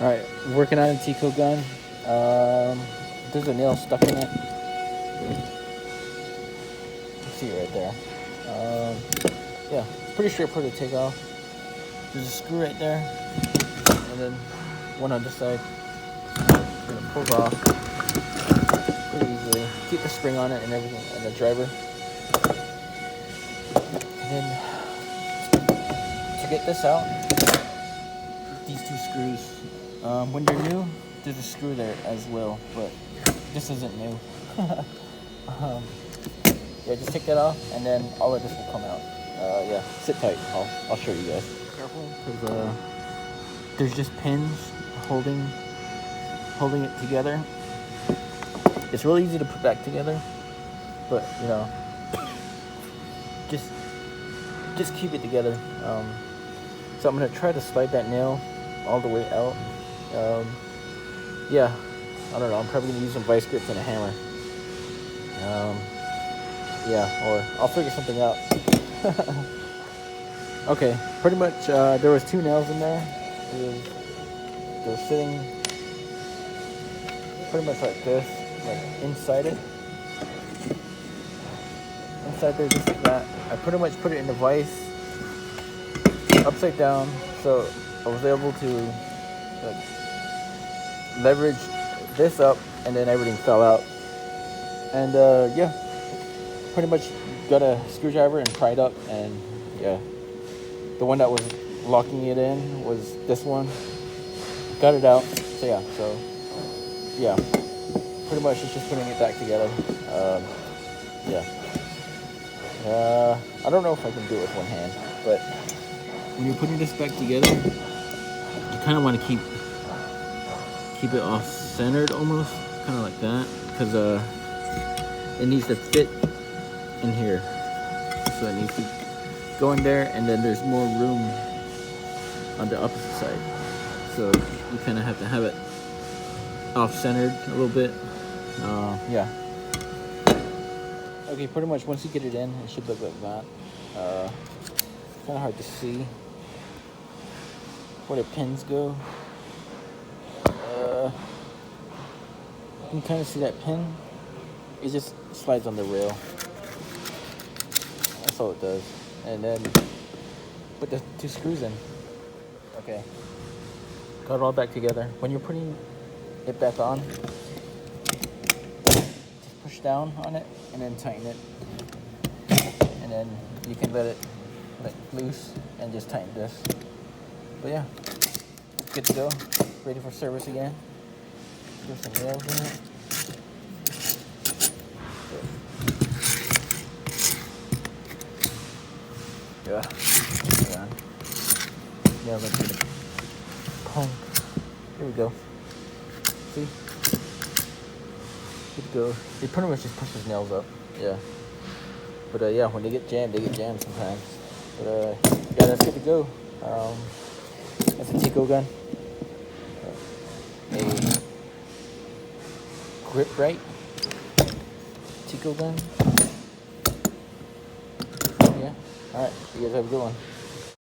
Alright, working on a Tico gun. There's a nail stuck in it. You can see it right there. Yeah, it's pretty straightforward to take off. There's a screw right there, and then one on this side. You're gonna pull it off pretty easily. Keep the spring on it and everything, and the driver. And then to get this out, these two screws. When they're new, there's a screw there as well, but this isn't new. Yeah, just take that off, and then all of this will come out. Yeah, sit tight. I'll show you guys. Careful, because there's just pins holding it together. It's really easy to put back together, but you know, just keep it together. So I'm gonna try to slide that nail all the way out. Yeah, I don't know. I'm probably gonna use some vice grips and a hammer. Yeah, or I'll figure something out. Okay, pretty much. There was two nails in there. They were sitting pretty much like this, like inside it. Inside there, just like that. I pretty much put it in the vise upside down, so I was able to like leverage this up, and then everything fell out. And yeah, pretty much got a screwdriver and pried up, and yeah, the one that was locking it in was this one. Got it out. So yeah, pretty much it's just putting it back together. Yeah. I don't know if I can do it with one hand, but when you're putting this back together, you kind of want to keep it off centered almost, kind of like that, because it needs to fit in here. So it needs to go in there, and then there's more room on the opposite side. So you kind of have to have it off centered a little bit. Yeah. Okay, pretty much once you get it in, it should look like that. It's kind of hard to see where the pins go. You can kind of see that pin. It just slides on the rail. That's all it does. And then put the two screws in. Okay. Got it all back together. When you're putting it back on, just push down on it and then tighten it. And then you can let it loose and just tighten this. But yeah, good to go. Ready for service again. There's some nails in it. Yeah. Hold on. Nails into the punk. Here we go. See? Good to go. It pretty much just pushes nails up. Yeah. But yeah, when they get jammed sometimes. But yeah, that's good to go. That's a Tico gun. A rite Tico gun. Yeah. Alright, you guys have a good one.